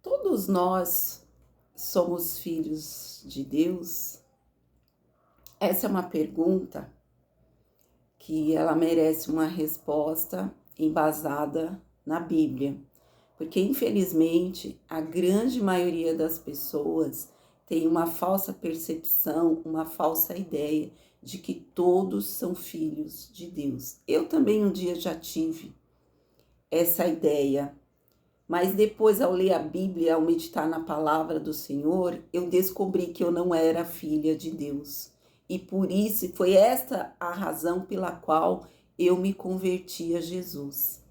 Todos nós somos filhos de Deus? Essa é uma pergunta que ela merece uma resposta embasada na Bíblia, porque infelizmente a grande maioria das pessoas tem uma falsa percepção, uma falsa ideia de que todos são filhos de Deus. Eu também um dia já tive essa ideia, mas depois, ao ler a Bíblia, ao meditar na palavra do Senhor, eu descobri que eu não era filha de Deus. E por isso, foi esta a razão pela qual eu me converti a Jesus.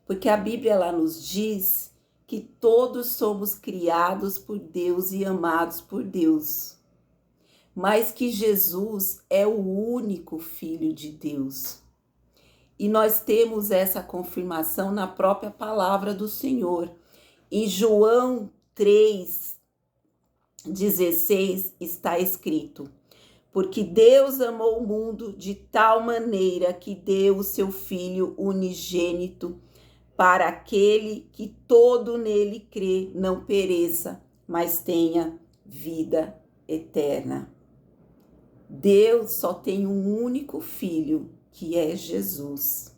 Porque a Bíblia ela nos diz que todos somos criados por Deus e amados por Deus. Mas que Jesus é o único Filho de Deus. E nós temos essa confirmação na própria palavra do Senhor. Em João 3,16 está escrito: porque Deus amou o mundo de tal maneira que deu o seu Filho unigênito, para aquele que todo nele crê não pereça, mas tenha vida eterna. Deus só tem um único Filho, que é Jesus.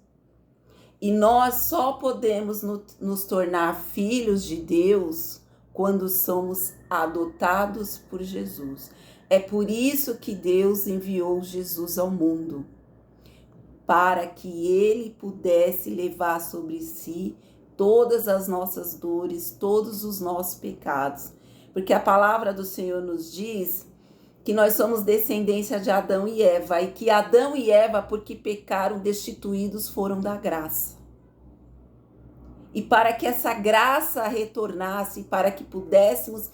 E nós só podemos nos tornar filhos de Deus quando somos adotados por Jesus. É por isso que Deus enviou Jesus ao mundo, para que ele pudesse levar sobre si todas as nossas dores, todos os nossos pecados. Porque a palavra do Senhor nos diz que nós somos descendência de Adão e Eva, e que Adão e Eva, porque pecaram, destituídos foram da graça. E para que essa graça retornasse, para que pudéssemos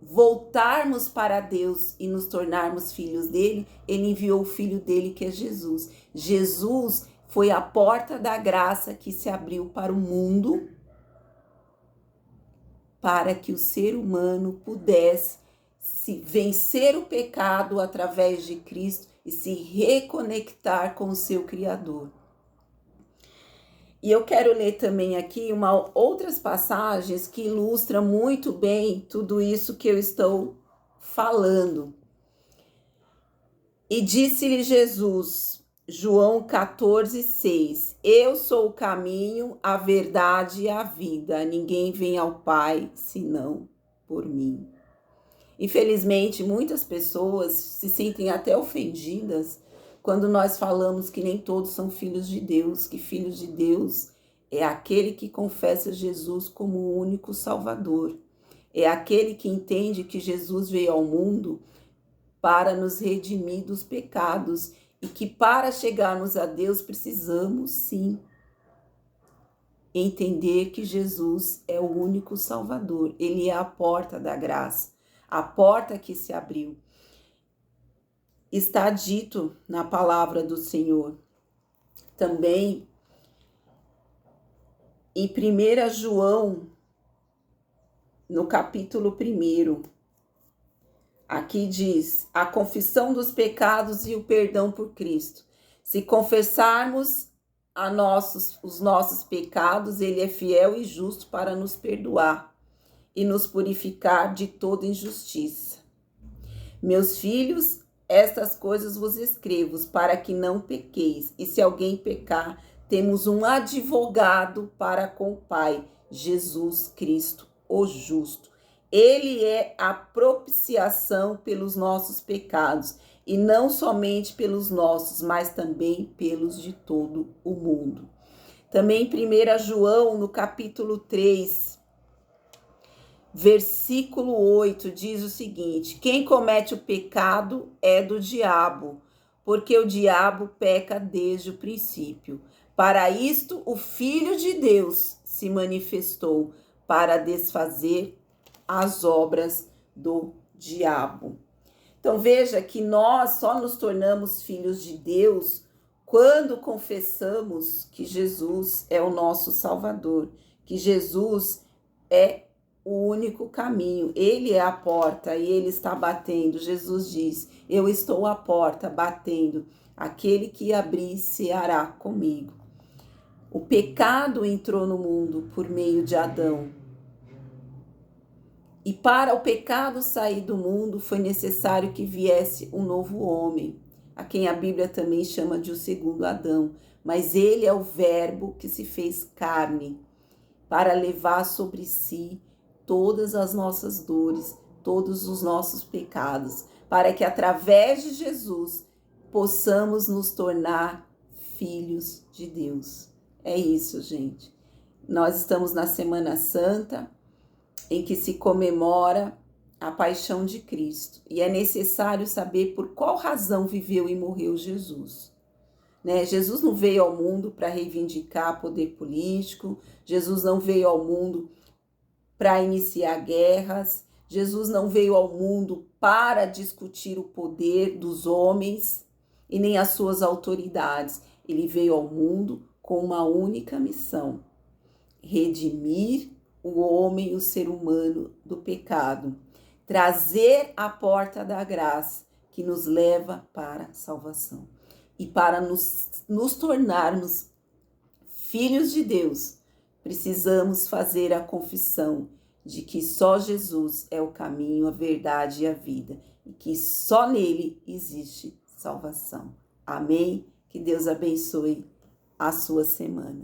voltarmos para Deus e nos tornarmos filhos dele, ele enviou o filho dele, que é Jesus. Jesus foi a porta da graça que se abriu para o mundo, para que o ser humano pudesse se vencer o pecado através de Cristo e se reconectar com o seu Criador. E eu quero ler também aqui outras passagens que ilustram muito bem tudo isso que eu estou falando. E disse-lhe Jesus, João 14,6: eu sou o caminho, a verdade e a vida. Ninguém vem ao Pai senão por mim. Infelizmente, muitas pessoas se sentem até ofendidas quando nós falamos que nem todos são filhos de Deus, que filhos de Deus é aquele que confessa Jesus como o único Salvador. É aquele que entende que Jesus veio ao mundo para nos redimir dos pecados e que para chegarmos a Deus precisamos sim entender que Jesus é o único Salvador. Ele é a porta da graça, a porta que se abriu. Está dito na palavra do Senhor. Também em 1 João, no capítulo 1, aqui diz: a confissão dos pecados e o perdão por Cristo. Se confessarmos os nossos pecados, ele é fiel e justo para nos perdoar e nos purificar de toda injustiça. Meus filhos, estas coisas vos escrevo, para que não pequeis. E se alguém pecar, temos um advogado para com o Pai, Jesus Cristo, o justo. Ele é a propiciação pelos nossos pecados, e não somente pelos nossos, mas também pelos de todo o mundo. Também em 1 João, no capítulo 3, versículo 8, diz o seguinte: quem comete o pecado é do diabo, porque o diabo peca desde o princípio. Para isto, o Filho de Deus se manifestou, para desfazer as obras do diabo. Então veja que nós só nos tornamos filhos de Deus quando confessamos que Jesus é o nosso Salvador, que Jesus é o único caminho, ele é a porta e ele está batendo. Jesus diz: eu estou à porta batendo, aquele que abrir ceará comigo. O pecado entrou no mundo por meio de Adão. E para o pecado sair do mundo, foi necessário que viesse um novo homem, a quem a Bíblia também chama de o segundo Adão. Mas ele é o Verbo que se fez carne, para levar sobre si todas as nossas dores, todos os nossos pecados, para que através de Jesus possamos nos tornar filhos de Deus. É isso, gente. Nós estamos na Semana Santa, em que se comemora a paixão de Cristo. E é necessário saber por qual razão viveu e morreu Jesus. Jesus não veio ao mundo para reivindicar poder político, Jesus não veio ao mundo para iniciar guerras, Jesus não veio ao mundo para discutir o poder dos homens e nem as suas autoridades. Ele veio ao mundo com uma única missão: redimir o homem, o ser humano do pecado, trazer a porta da graça que nos leva para a salvação. E para nos tornarmos filhos de Deus, precisamos fazer a confissão de que só Jesus é o caminho, a verdade e a vida, e que só nele existe salvação. Amém? Que Deus abençoe a sua semana.